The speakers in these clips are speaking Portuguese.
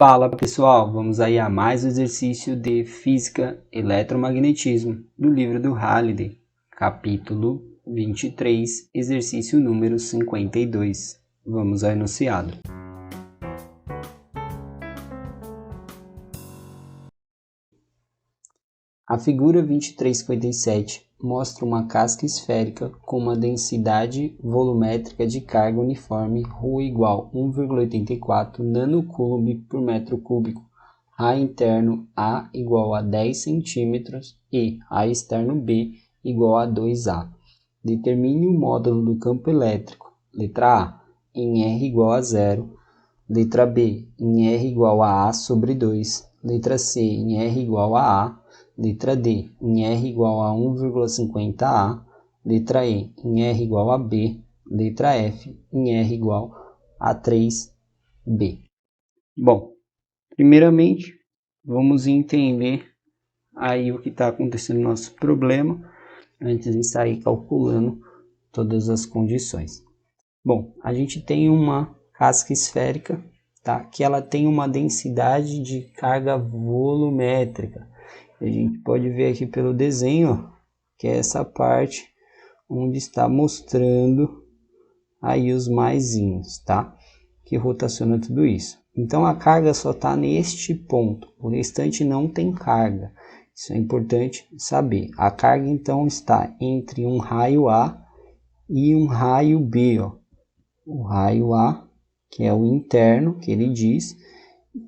Fala pessoal, vamos aí a mais um exercício de Física Eletromagnetismo do livro do Halliday, capítulo 23, exercício número 52. Vamos ao enunciado. A figura 2357 mostra uma casca esférica com uma densidade volumétrica de carga uniforme ρ igual 1,84 nanocoulomb por metro cúbico, A interno A igual a 10 cm e A externo B igual a 2A. Determine o módulo do campo elétrico. Letra A, em R igual a 0. Letra B, em R igual a A sobre 2. Letra C, em R igual a A. Letra D, em R igual a 1,50A. Letra E, em R igual a B. Letra F, em R igual a 3B. Bom, primeiramente, vamos entender aí o que está acontecendo no nosso problema, antes de sair calculando todas as condições. Bom, a gente tem uma casca esférica, tá? Que ela tem uma densidade de carga volumétrica. A gente pode ver aqui pelo desenho, ó, que é essa parte onde está mostrando aí os maisinhos, tá? Que rotaciona tudo isso. Então a carga só está neste ponto, o restante não tem carga. Isso é importante saber. A carga então está entre um raio A e um raio B, ó. O raio A, que é o interno, que ele diz,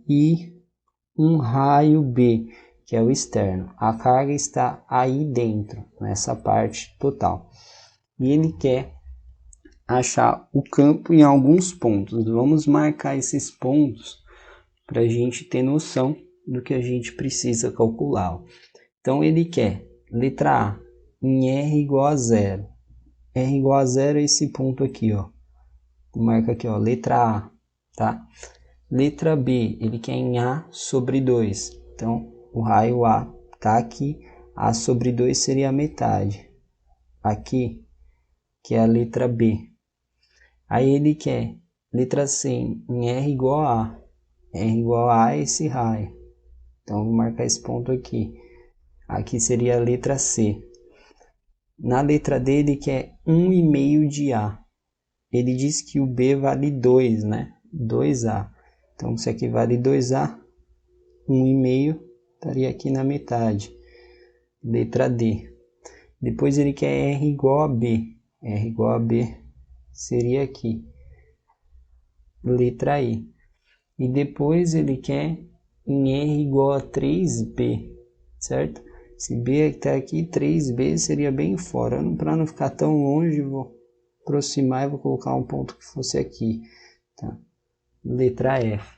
e um raio B, que é o externo. A carga está aí dentro, nessa parte total. E ele quer achar o campo em alguns pontos. Vamos marcar esses pontos para a gente ter noção do que a gente precisa calcular. Então ele quer, letra A, em R igual a 0. R igual a 0 é esse ponto aqui, ó. Marca aqui, ó, letra A, tá? Letra B, ele quer em A sobre 2. Então, o raio A tá aqui. A sobre 2 seria a metade. Aqui, que é a letra B. Aí ele quer, letra C, em R igual a A. R igual a A é esse raio. Então, vou marcar esse ponto aqui. Aqui seria a letra C. Na letra D, ele quer 1,5 de A. Ele diz que o B vale 2, né? 2A. Então, se aqui vale 2A, 1,5 estaria aqui na metade. Letra D. Depois ele quer R igual a B. R igual a B seria aqui. Letra E. E depois ele quer em R igual a 3B, certo? Se B está aqui, 3B seria bem fora. Para não ficar tão longe, vou aproximar e vou colocar um ponto que fosse aqui. Tá? Letra F.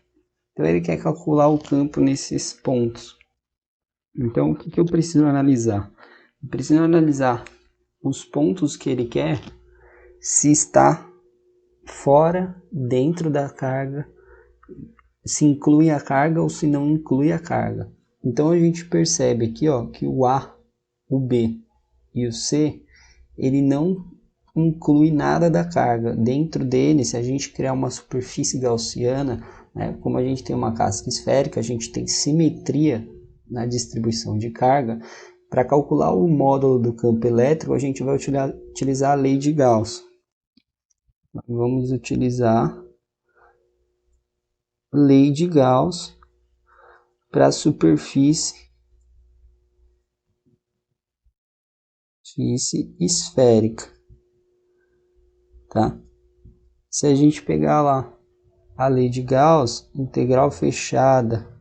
Então ele quer calcular o campo nesses pontos. Então o que eu preciso analisar? Eu preciso analisar os pontos que ele quer, se está fora, dentro da carga, se inclui a carga ou se não inclui a carga. Então a gente percebe aqui, ó, que o A, o B e o C, ele não inclui nada da carga. Dentro dele, se a gente criar uma superfície gaussiana, né, como a gente tem uma casca esférica, a gente tem simetria na distribuição de carga. Para calcular o módulo do campo elétrico, a gente vai utilizar a lei de Gauss. Vamos utilizar a lei de Gauss para a superfície esférica. Tá? Se a gente pegar lá a lei de Gauss, integral fechada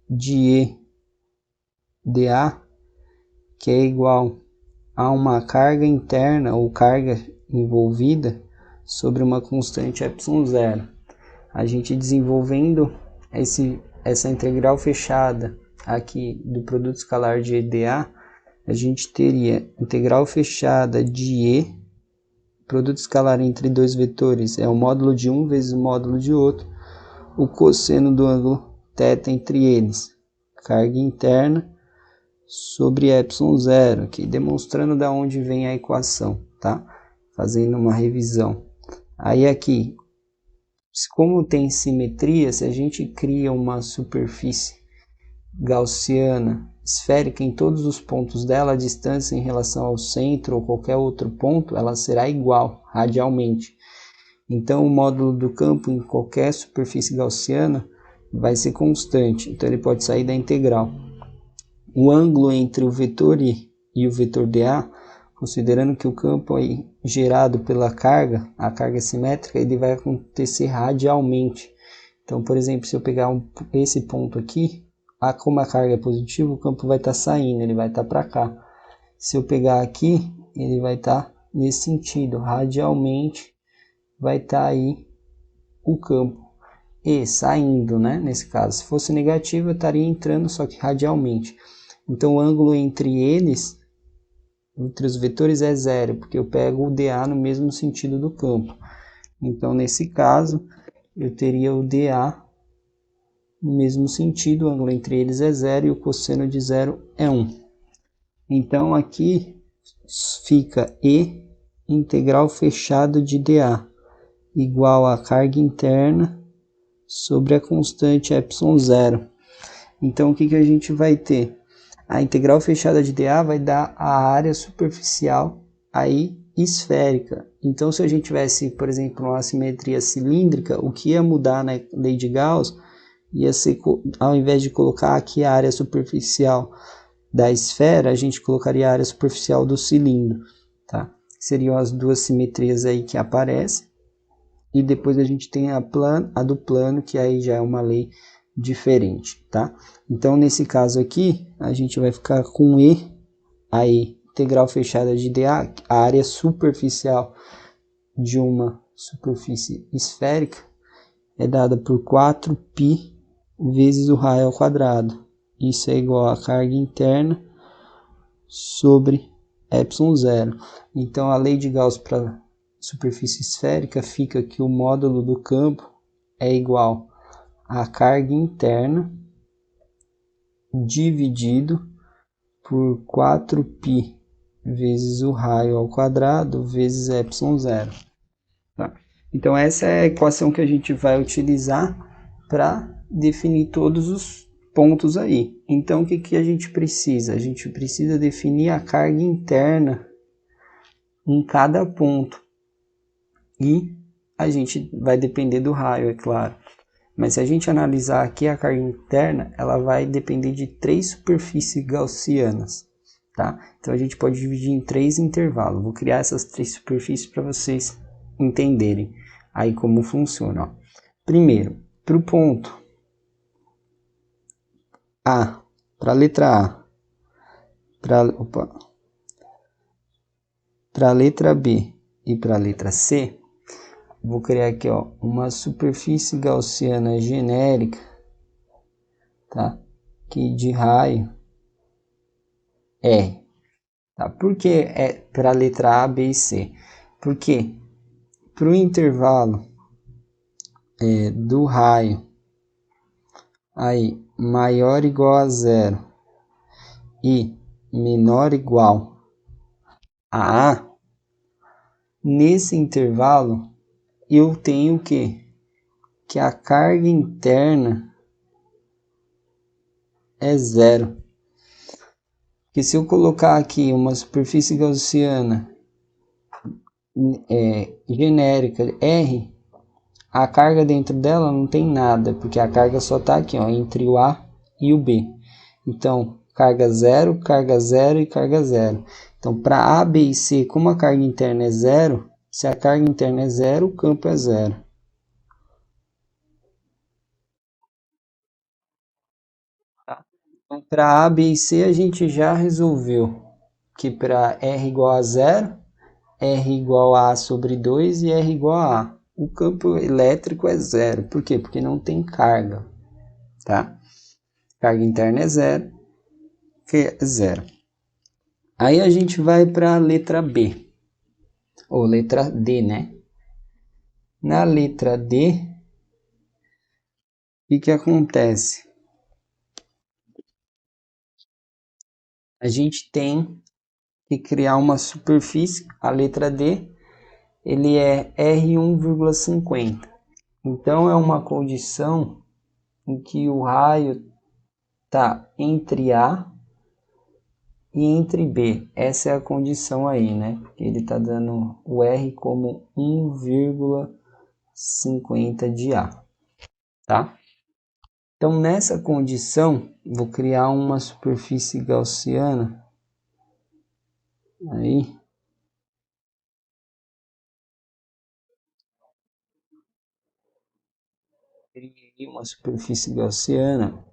de E dA, que é igual a uma carga interna ou carga envolvida sobre uma constante ε0. A gente desenvolvendo essa integral fechada aqui do produto escalar de EdA, a gente teria integral fechada de E, produto escalar entre dois vetores é o módulo de um vezes o módulo de outro, o cosseno do ângulo θ entre eles, carga interna sobre ε0, aqui demonstrando da onde vem a equação, tá? Fazendo uma revisão. Aí aqui, como tem simetria, se a gente cria uma superfície gaussiana esférica em todos os pontos dela, a distância em relação ao centro ou qualquer outro ponto, ela será igual radialmente. Então, o módulo do campo em qualquer superfície gaussiana vai ser constante, então ele pode sair da integral. O ângulo entre o vetor I e o vetor dA, considerando que o campo aí gerado pela carga, a carga simétrica, ele vai acontecer radialmente. Então, por exemplo, se eu pegar esse ponto aqui, como a carga é positiva, o campo vai estar saindo, ele vai estar para cá. Se eu pegar aqui, ele vai estar nesse sentido, radialmente vai estar aí o campo. E saindo, né? Nesse caso, se fosse negativo, eu estaria entrando, só que radialmente. Então, o ângulo entre eles, entre os vetores, é zero, porque eu pego o dA no mesmo sentido do campo. Então, nesse caso, eu teria o dA no mesmo sentido, o ângulo entre eles é zero e o cosseno de zero é 1. Então, aqui fica E integral fechado de dA igual a carga interna sobre a constante ε0. Então, o que a gente vai ter? A integral fechada de dA vai dar a área superficial aí esférica. Então, se a gente tivesse, por exemplo, uma simetria cilíndrica, o que ia mudar na lei de Gauss ia ser, ao invés de colocar aqui a área superficial da esfera, a gente colocaria a área superficial do cilindro, tá? Seriam as duas simetrias aí que aparecem. E depois a gente tem a do plano, que aí já é uma lei diferente, tá? Então, nesse caso aqui, a gente vai ficar com E, aí, integral fechada de dA, a área superficial de uma superfície esférica é dada por 4π vezes o raio ao quadrado. Isso é igual a carga interna sobre ε0. Então, a lei de Gauss para superfície esférica fica que o módulo do campo é igual a carga interna dividido por 4π vezes o raio ao quadrado vezes ε0. Tá? Então, essa é a equação que a gente vai utilizar para definir todos os pontos aí. Então, o que a gente precisa? A gente precisa definir a carga interna em cada ponto. E a gente vai depender do raio, é claro. Mas se a gente analisar aqui a carga interna, ela vai depender de 3 superfícies gaussianas, tá? Então a gente pode dividir em 3 intervalos. Vou criar essas 3 superfícies para vocês entenderem aí como funciona. Ó. Primeiro, para o ponto A, para a letra A, para a letra B e para a letra C, vou criar aqui, ó, uma superfície gaussiana genérica, tá? Que de raio R. Tá? Por que é para a letra A, B e C? Porque para o intervalo do raio aí maior ou igual a zero e menor ou igual a A, nesse intervalo eu tenho o quê? Que a carga interna é zero. Porque se eu colocar aqui uma superfície gaussiana genérica R, a carga dentro dela não tem nada, porque a carga só está aqui, ó, entre o A e o B. Então, carga zero e carga zero. Então, para A, B e C, como a carga interna é zero, se a carga interna é zero, o campo é zero. Tá? Então, para A, B e C, a gente já resolveu que para R igual a zero, R igual a sobre 2 e R igual a A. O campo elétrico é zero. Por quê? Porque não tem carga. Tá? Carga interna é zero, que é zero. Aí a gente vai para a letra B, ou letra D, né? Na letra D, o que acontece? A gente tem que criar uma superfície, a letra D, ele é R1,50. Então, é uma condição em que o raio está entre A e entre B. Essa é a condição aí, né? Porque ele está dando o R como 1,50 de A, tá? Então, nessa condição, vou criar uma superfície gaussiana. Aí, criei uma superfície gaussiana,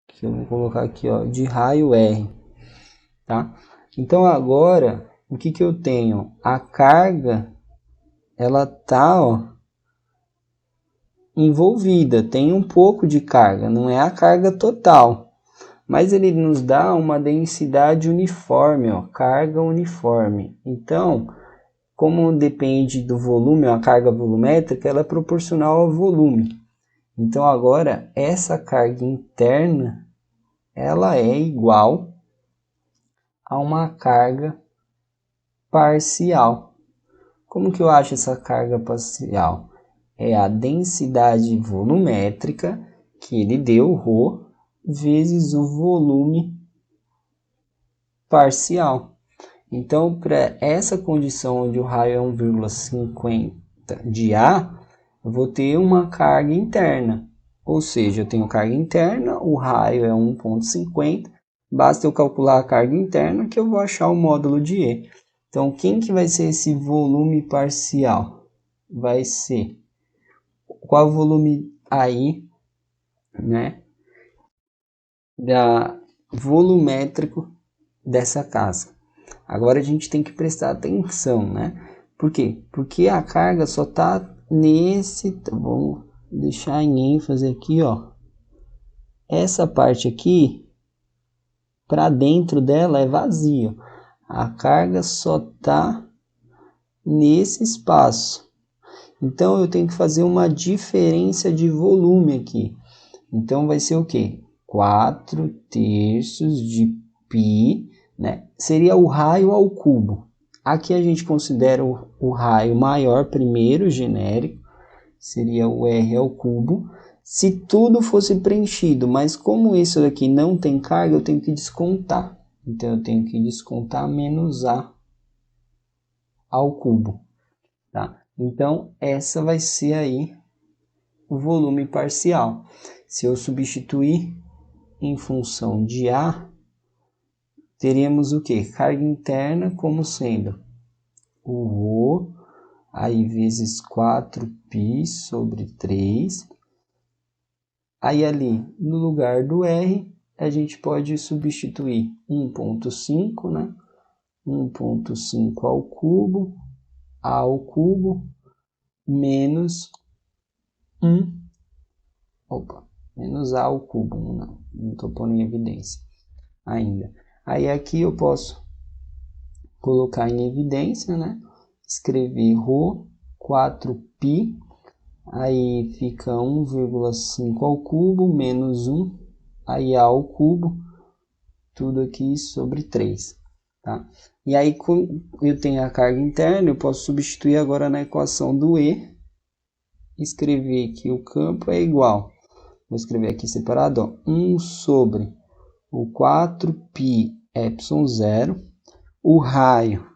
que eu vou colocar aqui, ó, de raio R, tá? Então, agora, o que eu tenho? A carga, ela tá, ó, envolvida, tem um pouco de carga, não é a carga total, mas ele nos dá uma densidade uniforme, ó, carga uniforme. Então, como depende do volume, a carga volumétrica, ela é proporcional ao volume. Então, agora, essa carga interna, ela é igual a uma carga parcial. Como que eu acho essa carga parcial? É a densidade volumétrica que ele deu, ρ, vezes o volume parcial. Então, para essa condição onde o raio é 1,50 de A, eu vou ter uma carga interna. Ou seja, eu tenho carga interna, o raio é 1,50, basta eu calcular a carga interna que eu vou achar o módulo de E. Então, quem que vai ser esse volume parcial? Vai ser, qual é o volume aí, né, volumétrico dessa casa? Agora a gente tem que prestar atenção, né? Por quê? Porque a carga só está nesse... Vamos deixar em ênfase aqui, ó. Essa parte aqui, para dentro dela é vazio. A carga só está nesse espaço. Então, eu tenho que fazer uma diferença de volume aqui. Então, vai ser o quê? 4/3 de π, né? Seria o raio ao cubo. Aqui a gente considera o raio maior primeiro, genérico, seria o R ao cubo. Se tudo fosse preenchido, mas como isso daqui não tem carga, eu tenho que descontar. Então, eu tenho que descontar menos A ao cubo, tá? Então, essa vai ser aí o volume parcial. Se eu substituir em função de A, teríamos o que? Carga interna como sendo o ρ, aí vezes 4π sobre 3. Aí ali, no lugar do R, a gente pode substituir 1,5, né? 1,5 ao cubo, A ao cubo, menos 1, menos A ao cubo, não estou pondo em evidência ainda. Aí aqui eu posso colocar em evidência, né? Escrever ρ, 4π, aí fica 1,5 ao cubo, menos 1, aí A ao cubo, tudo aqui sobre 3, tá? E aí, eu tenho a carga interna, eu posso substituir agora na equação do E, escrever que o campo é igual, vou escrever aqui separado, ó, 1 sobre o 4π epsilon 0, o raio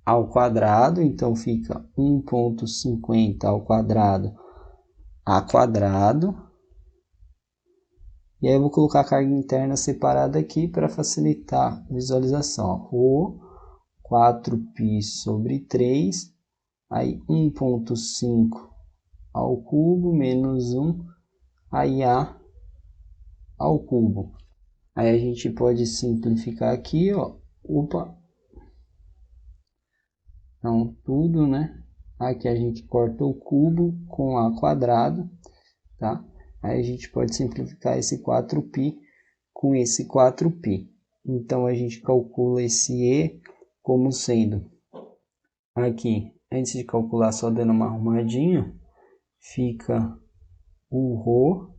ao quadrado, então fica 1,50 ao quadrado a quadrado. E aí eu vou colocar a carga interna separada aqui para facilitar a visualização. Rho 4π sobre 3, aí 1,5 ao cubo menos 1, aí A ao cubo. Aí a gente pode simplificar aqui, ó. Opa! Então, tudo, né? Aqui a gente corta o cubo com A quadrado, tá? Aí a gente pode simplificar esse 4π com esse 4π. Então, a gente calcula esse E como sendo, aqui, antes de calcular, só dando uma arrumadinha, fica o ρ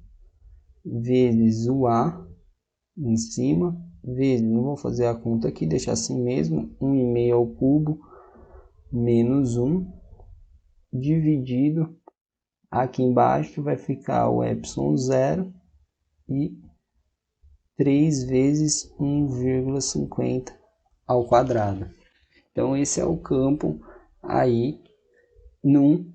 vezes o A em cima, vezes, não vou fazer a conta aqui, deixar assim mesmo, 1,5 ao cubo, menos 1, dividido Aqui embaixo vai ficar o epsilon 0 e 3 vezes 1,50 ao quadrado. Então, esse é o campo aí num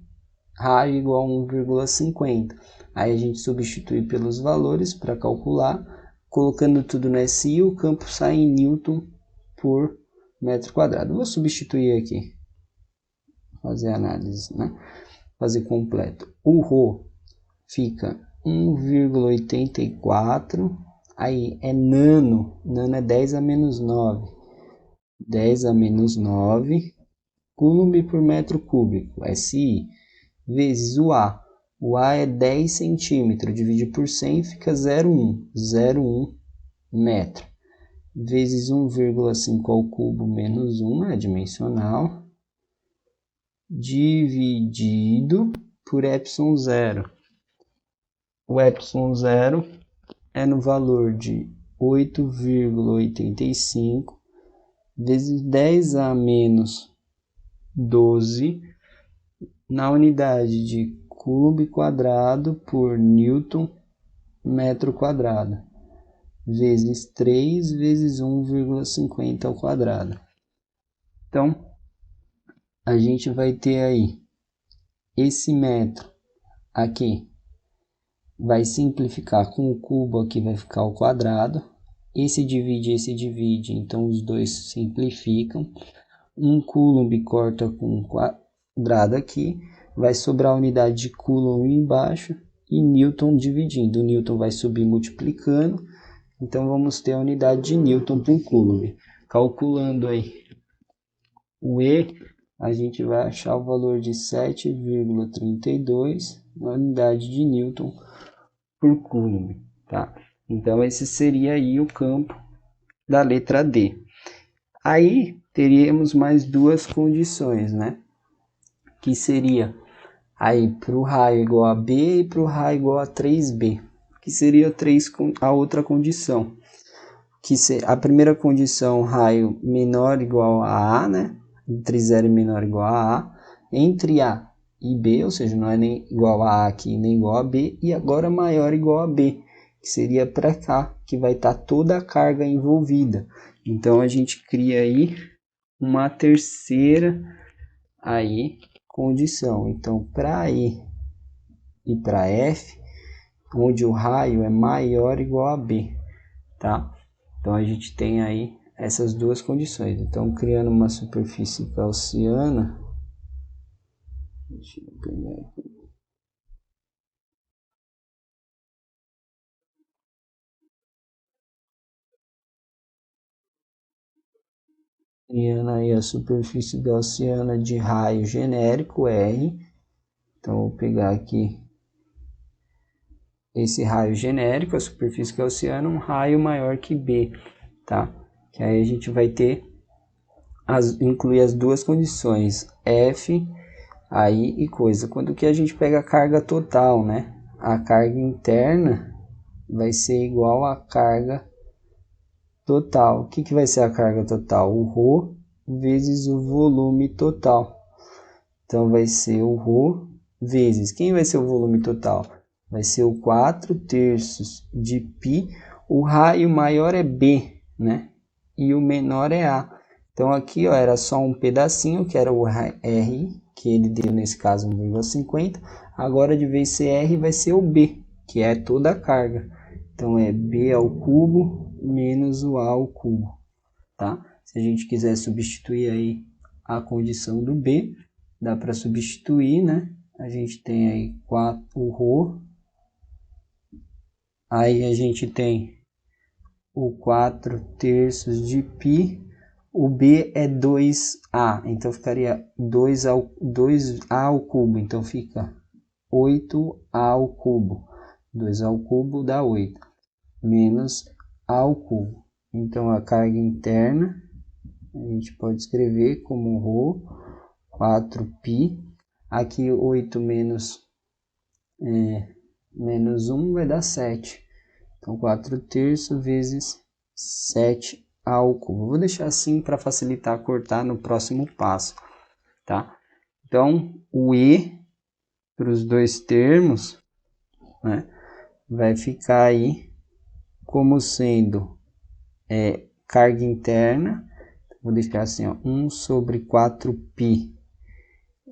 raio igual a 1,50. Aí a gente substitui pelos valores para calcular. Colocando tudo no SI, o campo sai em Newton por metro quadrado. Vou substituir aqui. Fazer a análise, né? Fazer completo. O ρ fica 1,84. Aí é nano. Nano é 10 a menos 9. 10 a menos 9 coulomb por metro cúbico, SI, vezes o A. O A é 10 centímetros, divide por 100, fica 0,1 metro, vezes 1,5 ao cubo menos 1, é dimensional, dividido por epsilon 0. O epsilon 0 é no valor de 8,85 vezes 10 a menos 12 na unidade de coulomb quadrado por newton metro quadrado, vezes 3 vezes 1,50 ao quadrado. Então, a gente vai ter aí esse metro aqui, vai simplificar com o cubo aqui, vai ficar ao quadrado. Esse divide, então os dois simplificam. Um coulomb corta com um quadrado aqui, vai sobrar a unidade de coulomb embaixo e newton dividindo. O newton vai subir multiplicando, então vamos ter a unidade de newton por coulomb. Calculando aí o E, a gente vai achar o valor de 7,32 na unidade de newton por coulomb, tá? Então esse seria aí o campo da letra D. Aí teríamos mais duas condições, né? Que seria aí para o raio igual a B e para o raio igual a 3B. Que seria a outra condição. A primeira condição, raio menor ou igual a A, né? Entre 0 e menor ou igual a A. Entre A e B, ou seja, não é nem igual a A aqui, nem igual a B. E agora maior ou igual a B, que seria para cá, que vai estar toda a carga envolvida. Então, a gente cria aí uma terceira aí condição. Então, para E e para F, onde o raio é maior ou igual a B, tá? Então, a gente tem aí essas duas condições. Então, criando uma superfície gaussiana, deixa eu pegar aqui. Criando aí a superfície gaussiana de raio genérico R. Então, vou pegar aqui esse raio genérico, a superfície gaussiana, um raio maior que B, tá? Que aí a gente vai ter, incluir as duas condições, F aí e coisa. Quando que a gente pega a carga total, né? A carga interna vai ser igual à carga total. O que vai ser a carga total? O ρ vezes o volume total. Então, vai ser o ρ vezes... Quem vai ser o volume total? Vai ser o 4/3 de π. O raio maior é B, né? E o menor é A. Então, aqui ó, era só um pedacinho, que era o R, que ele deu nesse caso 1,50. Agora, de vez de ser R, vai ser o B, que é toda a carga. Então, é B ao cubo menos o A ao cubo, tá? Se a gente quiser substituir aí a condição do B, dá para substituir, né? A gente tem aí o ρ, aí a gente tem o 4/3 de π, o B é 2A, então ficaria 2A ao cubo, então fica 8A ao cubo, 2A ao cubo dá 8, menos A ao cubo. Então a carga interna a gente pode escrever como ρ, 4π, aqui 8 menos 1 vai dar 7. Então, 4/3 vezes 7 ao cubo. Vou deixar assim para facilitar cortar no próximo passo, tá? Então, o E para os dois termos, né, vai ficar aí como sendo carga interna, vou deixar assim, ó, 1 sobre 4π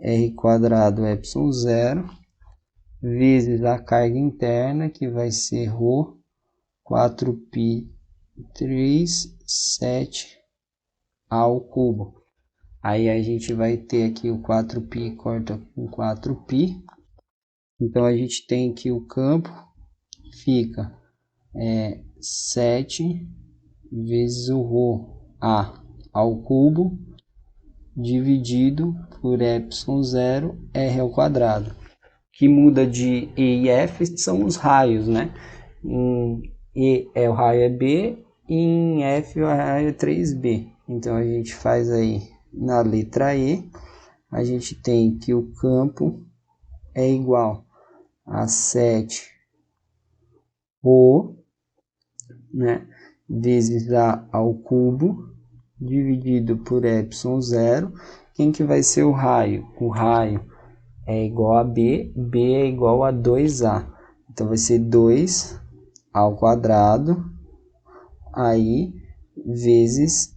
r quadrado epsilon zero, vezes a carga interna, que vai ser ρ 4π 3, 7 ao cubo. Aí a gente vai ter aqui o 4π corta com 4π. Então a gente tem que o campo fica 7 vezes o ρA ao cubo dividido por epsilon zero r ao quadrado. Que muda de E e F são os raios, né? Em E o raio é B e em F o raio é 3B. Então a gente faz aí na letra E, a gente tem que o campo é igual a 7 ρ, né, vezes A ao cubo dividido por epsilon zero. Quem que vai ser o raio? O raio é igual a B, B é igual a 2A. Então vai ser 2 ao quadrado, aí, vezes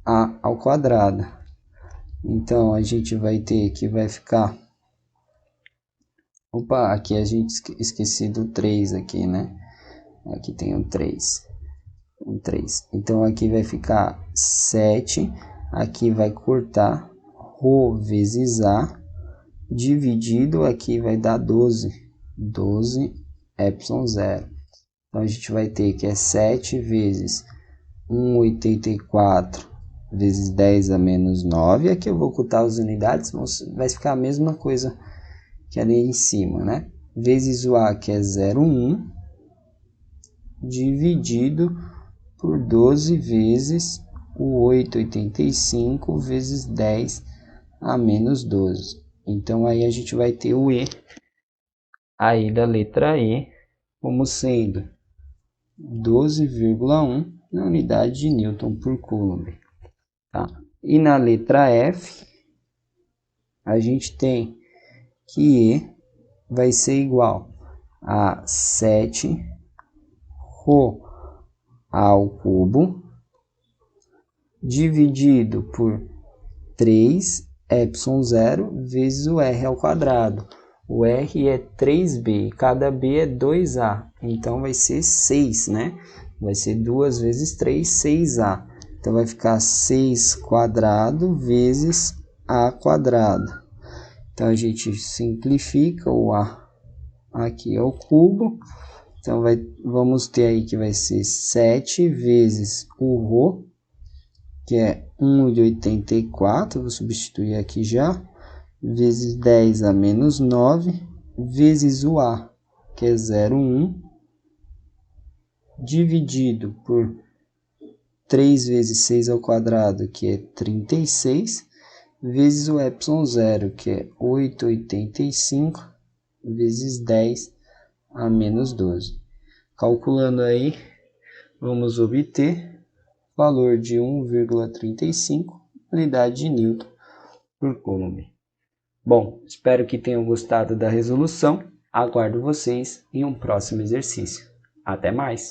A ao quadrado. Então a gente vai ter que vai ficar... Opa, aqui a gente esqueci do 3 aqui, né? Aqui tem um 3. Um 3. Então aqui vai ficar 7, aqui vai cortar ρ vezes A, dividido, aqui vai dar 12. 12 epsilon zero. Então a gente vai ter que é 7 vezes 1,84 vezes 10 a menos 9. Aqui eu vou ocultar as unidades, vai ficar a mesma coisa que ali em cima, né? Vezes o A, que é 0,1, dividido por 12 vezes o 8,85 vezes 10 a menos 12. Então aí a gente vai ter o E aí da letra E como sendo 12,1 na unidade de Newton por Coulomb. Tá? E na letra F, a gente tem que E vai ser igual a 7 ρ ao cubo dividido por 3 epsilon zero vezes o R ao quadrado. O R é 3B, cada B é 2A, então vai ser 6, né? Vai ser 2 vezes 3, 6A. Então vai ficar 6 quadrado vezes A quadrado. Então a gente simplifica o A aqui ao cubo. Então vamos ter aí que vai ser 7 vezes o ρ, que é 1,84, vou substituir aqui já, vezes 10 a menos 9, vezes o A, que é 0,1, dividido por 3 vezes 6 ao quadrado, que é 36, vezes o epsilon zero, que é 8,85, vezes 10 a menos 12. Calculando aí, vamos obter o valor de 1,35 unidade de Newton por Coulomb. Bom, espero que tenham gostado da resolução. Aguardo vocês em um próximo exercício. Até mais!